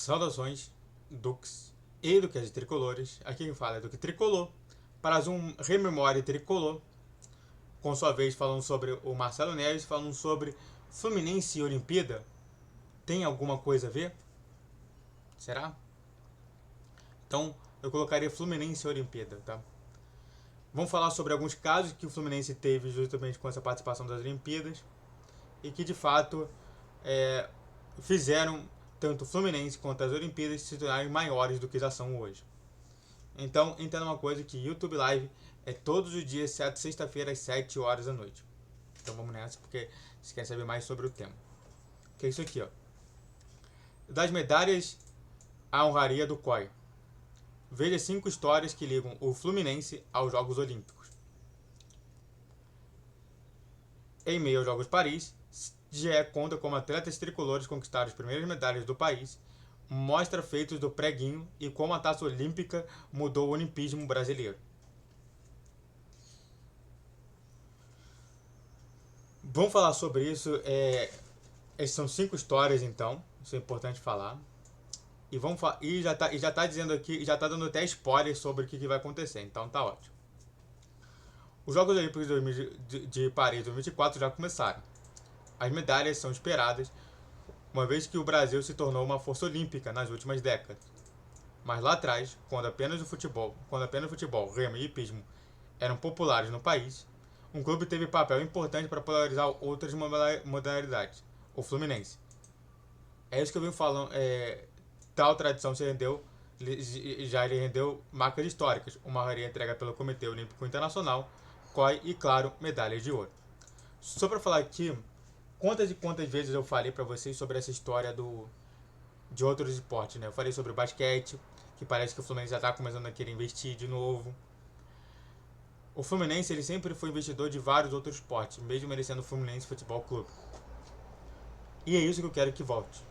Saudações, Dux e Duques Tricolores. Aqui quem fala é Duque Tricolor. Para um Rememória Tricolor. Com sua vez falando sobre o Marcelo Neves, falando sobre Fluminense e Olimpíada. Tem alguma coisa a ver? Será? Então eu colocaria Fluminense e Olimpíada, tá? Vamos falar sobre alguns casos que o Fluminense teve justamente com essa participação das Olimpíadas e que de fato fizeram tanto o Fluminense quanto as Olimpíadas se tornarem maiores do que já são hoje. Então, entenda uma coisa, que YouTube Live é todos os dias, exceto sexta-feira, às 7 horas da noite. Então vamos nessa, porque você quer saber mais sobre o tema. Que é isso aqui, ó. Das medalhas à honraria do COI. Veja 5 histórias que ligam o Fluminense aos Jogos Olímpicos. Em meio aos Jogos Paris, GE conta como atletas tricolores conquistaram as primeiras medalhas do país, mostra feitos do preguinho e como a taça olímpica mudou o olimpismo brasileiro. Vamos falar sobre isso. Essas são 5 histórias, então. Isso é importante falar. E já tá dizendo aqui, já tá dando até spoiler sobre o que vai acontecer. Então tá ótimo. Os Jogos Olímpicos de Paris 2024 já começaram. As medalhas são esperadas, uma vez que o Brasil se tornou uma força olímpica nas últimas décadas. Mas lá atrás, quando apenas o futebol, remo e hipismo eram populares no país, um clube teve papel importante para polarizar outras modalidades, o Fluminense. É isso que eu venho falando. Tal tradição lhe rendeu marcas históricas, uma honraria entregue pelo Comitê Olímpico Internacional, COI e, claro, medalhas de ouro. Só para falar aqui, quantas vezes eu falei para vocês sobre essa história de outros esportes, né? Eu falei sobre o basquete, que parece que o Fluminense já está começando a querer investir de novo. O Fluminense ele sempre foi investidor de vários outros esportes, mesmo ele sendo o Fluminense Futebol Clube. E é isso que eu quero que volte.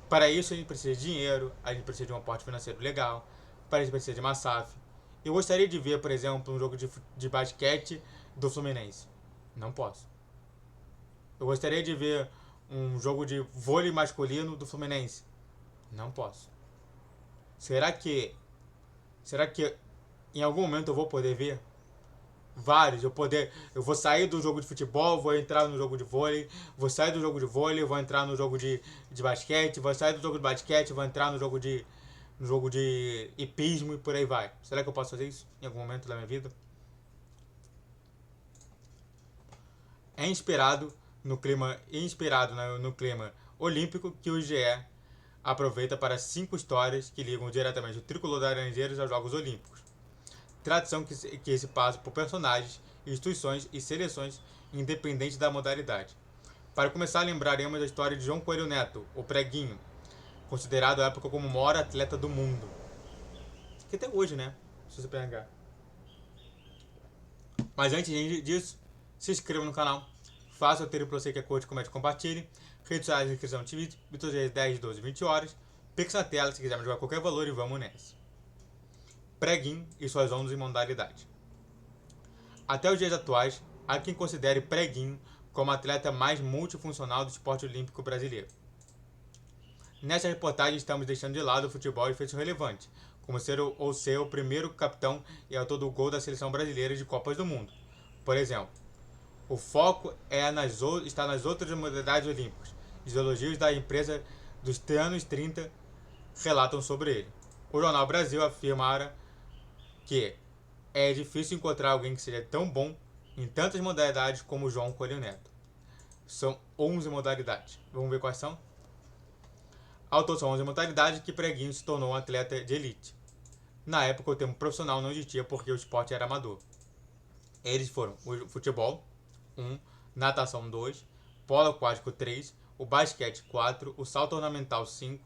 Para isso a gente precisa de dinheiro, a gente precisa de um aporte financeiro legal, para isso precisa de uma SAF. Eu gostaria de ver, por exemplo, um jogo de basquete do Fluminense. Não posso. Eu gostaria de ver um jogo de vôlei masculino do Fluminense. Não posso. Será que em algum momento eu vou poder ver? Vários. Eu vou sair do jogo de futebol, vou entrar no jogo de vôlei, vou sair do jogo de vôlei, vou entrar no jogo de basquete, vou sair do jogo de basquete, vou entrar no jogo de hipismo e por aí vai. Será que eu posso fazer isso em algum momento da minha vida? É inspirado no clima olímpico que o GE aproveita para 5 histórias que ligam diretamente o tricolor das Laranjeiras aos Jogos Olímpicos. Tradição que se passa por personagens, instituições e seleções independentes da modalidade. Para começar, lembraremos a história de João Coelho Neto, o Preguinho, considerado à época como o maior atleta do mundo. Que até hoje, né? Se você pegar. Mas antes disso, se inscreva no canal, faça o ter para você que é curte, comente e compartilhe. Redes sociais de inscrição TV, todos os dias 10, 12, 20 horas. Pix na tela se quiser jogar qualquer valor e vamos nessa. Preguinho e suas ondas e modalidades. Até os dias atuais, há quem considere Preguinho como a atleta mais multifuncional do esporte olímpico brasileiro. Nessa reportagem estamos deixando de lado o futebol e feitos relevantes, como ser o primeiro capitão e autor do gol da seleção brasileira de Copas do Mundo. Por exemplo, o foco está nas outras modalidades olímpicas. Os elogios da empresa dos anos 30 relatam sobre ele. O Jornal Brasil afirmara que é difícil encontrar alguém que seja tão bom em tantas modalidades como o João Coelho Neto. São 11 modalidades. Vamos ver quais são? Ao todo são 11 modalidades que Preguinho se tornou um atleta de elite. Na época o termo profissional não existia porque o esporte era amador. Eles foram o futebol 1, natação 2, polo aquático 3, o basquete 4, o salto ornamental 5,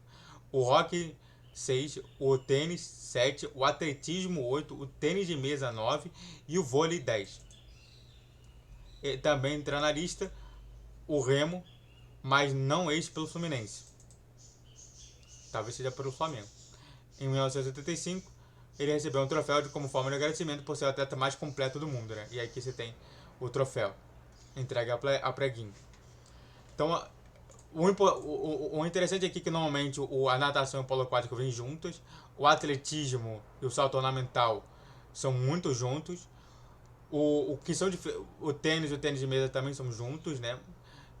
o hóquei 6, o tênis 7, o atletismo 8, o tênis de mesa 9 e o vôlei 10. E também entra na lista o remo, mas não pelo Fluminense. Talvez seja pelo Flamengo. Em 1985, ele recebeu um troféu como forma de agradecimento por ser o atleta mais completo do mundo, né? E aqui você tem o troféu entregue a Preguinho. Então, O interessante aqui é que normalmente a natação e o polo aquático vêm juntos, o atletismo e o salto ornamental são muito juntos, o que são o tênis e o tênis de mesa também são juntos, né?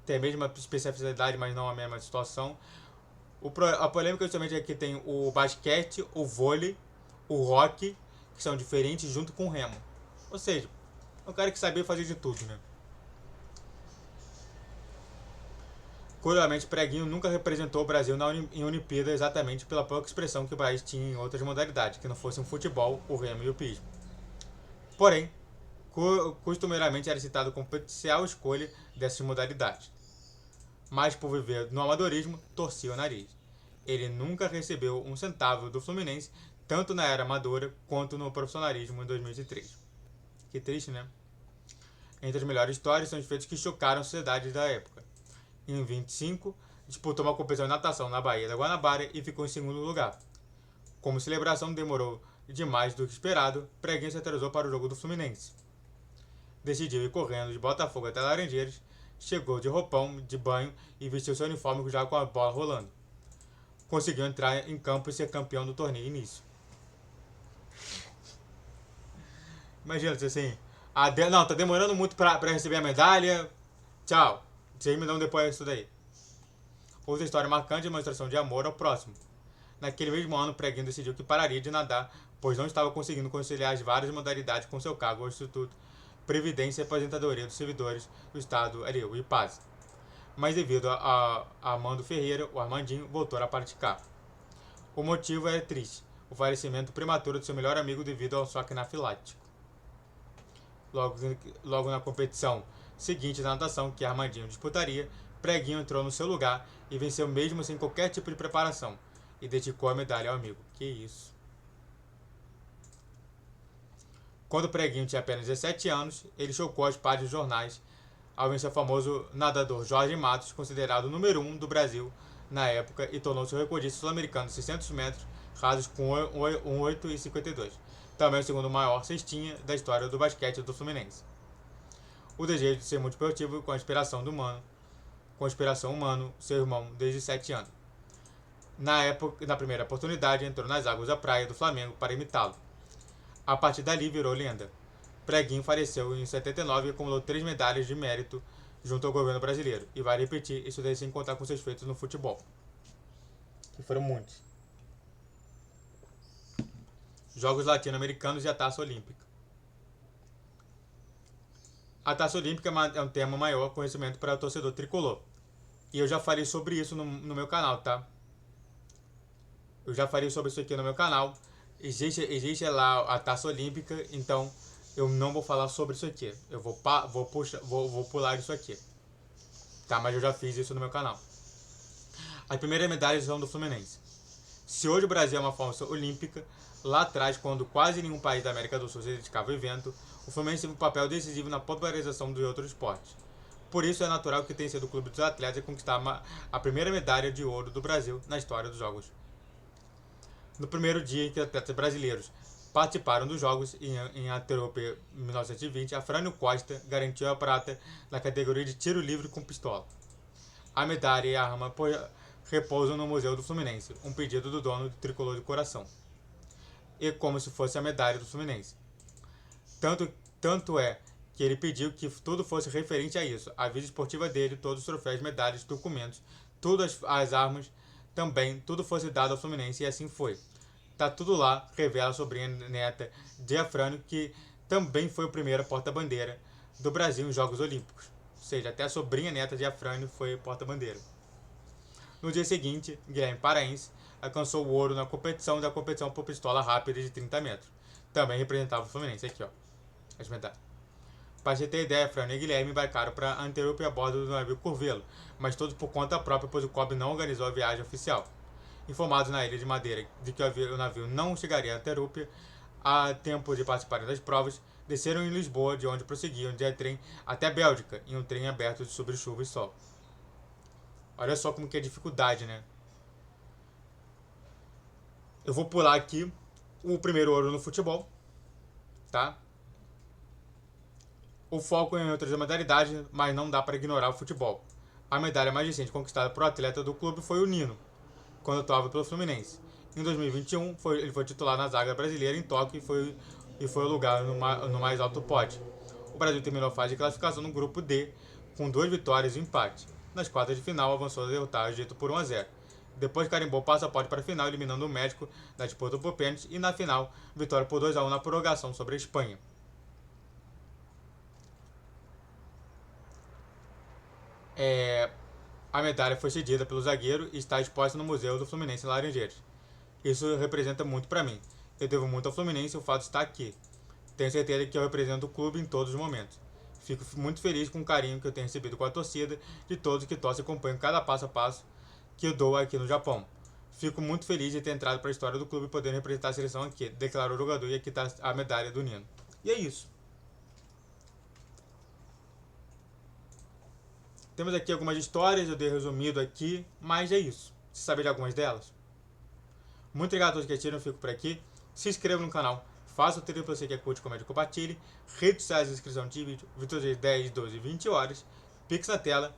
Tem a mesma especificidade, mas não a mesma situação. A polêmica justamente é que tem o basquete, o vôlei, o hockey, que são diferentes, junto com o remo. Ou seja, é um cara que sabia fazer de tudo, né? Curiosamente, Preguinho nunca representou o Brasil em Olimpíada exatamente pela pouca expressão que o país tinha em outras modalidades, que não fossem o futebol, o remo e o pismo. Porém, costumeiramente era citado como potencial escolha dessas modalidades. Mas por viver no amadorismo, torcia o nariz. Ele nunca recebeu um centavo do Fluminense, tanto na era amadora quanto no profissionalismo em 2003. Que triste, né? Entre as melhores histórias são os feitos que chocaram a sociedade da época. Em 25, disputou uma competição de natação na Baía da Guanabara e ficou em segundo lugar. Como a celebração demorou demais do que esperado, Preguinha se atrasou para o jogo do Fluminense. Decidiu ir correndo de Botafogo até Laranjeiras, chegou de roupão, de banho e vestiu seu uniforme já com a bola rolando. Conseguiu entrar em campo e ser campeão do torneio início. Imagina, assim, não, tá demorando muito pra receber a medalha, tchau, vocês me dão depois isso daí. Outra história marcante é a demonstração de amor ao próximo. Naquele mesmo ano, Preguinho decidiu que pararia de nadar, pois não estava conseguindo conciliar as várias modalidades com seu cargo ao Instituto Previdência e Aposentadoria dos Servidores do Estado, o IPAS. Mas devido a Armando Ferreira, o Armandinho voltou a praticar. O motivo era triste, o falecimento prematuro de seu melhor amigo devido ao choque anafilático. Logo na competição seguinte da natação, que Armandinho disputaria, Preguinho entrou no seu lugar e venceu mesmo sem qualquer tipo de preparação, e dedicou a medalha ao amigo. Que isso. Quando Preguinho tinha apenas 17 anos, ele chocou as páginas dos jornais ao vencer o famoso nadador Jorge Matos, considerado o número 1 do Brasil na época, e tornou-se o recordista sul-americano de 600 metros rasos com 1,852. Também o segundo maior cestinha da história do basquete do Fluminense. O desejo de ser muito esportivo com a inspiração humano, seu irmão, desde 7 anos. Na primeira oportunidade, entrou nas águas da praia do Flamengo para imitá-lo. A partir dali virou lenda. Preguinho faleceu em 79 e acumulou 3 medalhas de mérito junto ao governo brasileiro. E vai repetir isso daí sem contar com seus feitos no futebol. Que foram muitos. Jogos Latino-Americanos e a Taça Olímpica. A Taça Olímpica é um tema maior conhecimento para o torcedor tricolor. E eu já falei sobre isso no meu canal, tá? Eu já falei sobre isso aqui no meu canal. Existe lá a Taça Olímpica, então eu não vou falar sobre isso aqui. Eu vou pular isso aqui. Tá, mas eu já fiz isso no meu canal. As primeiras medalhas são do Fluminense. Se hoje o Brasil é uma força olímpica, lá atrás, quando quase nenhum país da América do Sul se dedicava ao evento, o Fluminense teve um papel decisivo na popularização de outros esportes. Por isso é natural que tenha sido o clube dos atletas a conquistar a primeira medalha de ouro do Brasil na história dos Jogos. No primeiro dia em que atletas brasileiros participaram dos Jogos, em Anterope, 1920, Afrânio Costa garantiu a prata na categoria de tiro livre com pistola. A medalha e a arma repousam no Museu do Fluminense, um pedido do dono do tricolor de coração. E como se fosse a medalha do Fluminense. Tanto é que ele pediu que tudo fosse referente a isso. A vida esportiva dele, todos os troféus, medalhas, documentos, todas as armas, também, tudo fosse dado ao Fluminense, e assim foi. Tá tudo lá, revela a sobrinha neta de Afrânio, que também foi o primeiro porta-bandeira do Brasil em Jogos Olímpicos. Ou seja, até a sobrinha neta de Afrânio foi porta-bandeira. No dia seguinte, Guilherme Paraense alcançou o ouro na competição por pistola rápida de 30 metros. Também representava o Fluminense. Aqui, ó, as medalhas. Para você ter ideia, Afrânio e Guilherme embarcaram para Anterope a bordo do navio Curvelo, mas todos por conta própria, pois o COB não organizou a viagem oficial. Informados na Ilha de Madeira de que o navio não chegaria a Anterope a tempo de participarem das provas, desceram em Lisboa, de onde prosseguiam de trem até a Bélgica, em um trem aberto sobre chuva e sol. Olha só como que é a dificuldade, né? Eu vou pular aqui o primeiro ouro no futebol, tá? O foco em outras modalidades, mas não dá para ignorar o futebol. A medalha mais recente conquistada por atleta do clube foi o Nino, quando atuava pelo Fluminense. Em 2021, ele foi titular na zaga brasileira em Tóquio e foi o lugar no mais alto pódio. O Brasil terminou a fase de classificação no grupo D, com 2 vitórias e um empate. Nas quartas de final, avançou a derrotar o Egito por 1-0. Depois carimbou o passaporte para a final, eliminando o México na disputa por pênaltis. E na final, vitória por 2-1 na prorrogação sobre a Espanha. A medalha foi cedida pelo zagueiro e está exposta no Museu do Fluminense em Laranjeiras. Isso representa muito para mim. Eu devo muito ao Fluminense e o fato de estar aqui. Tenho certeza que eu represento o clube em todos os momentos. Fico muito feliz com o carinho que eu tenho recebido com a torcida, de todos que torcem e acompanham cada passo a passo que eu dou aqui no Japão. Fico muito feliz de ter entrado para a história do clube e poder representar a seleção aqui, declarou o jogador, e aqui está a medalha do Nino. E é isso. Temos aqui algumas histórias, eu dei resumido aqui, mas é isso. Você sabe de algumas delas? Muito obrigado a todos que assistiram, eu fico por aqui. Se inscreva no canal, faça o trilho para você que é curte, comédia, compartilhe. Redes sociais, inscrição de vídeo, Vitor 10, 12, 20 horas. Pix na tela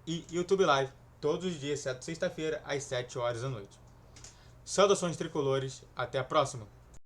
e YouTube Live, todos os dias, exceto sexta-feira, às 7 horas da noite. Saudações tricolores, até a próxima!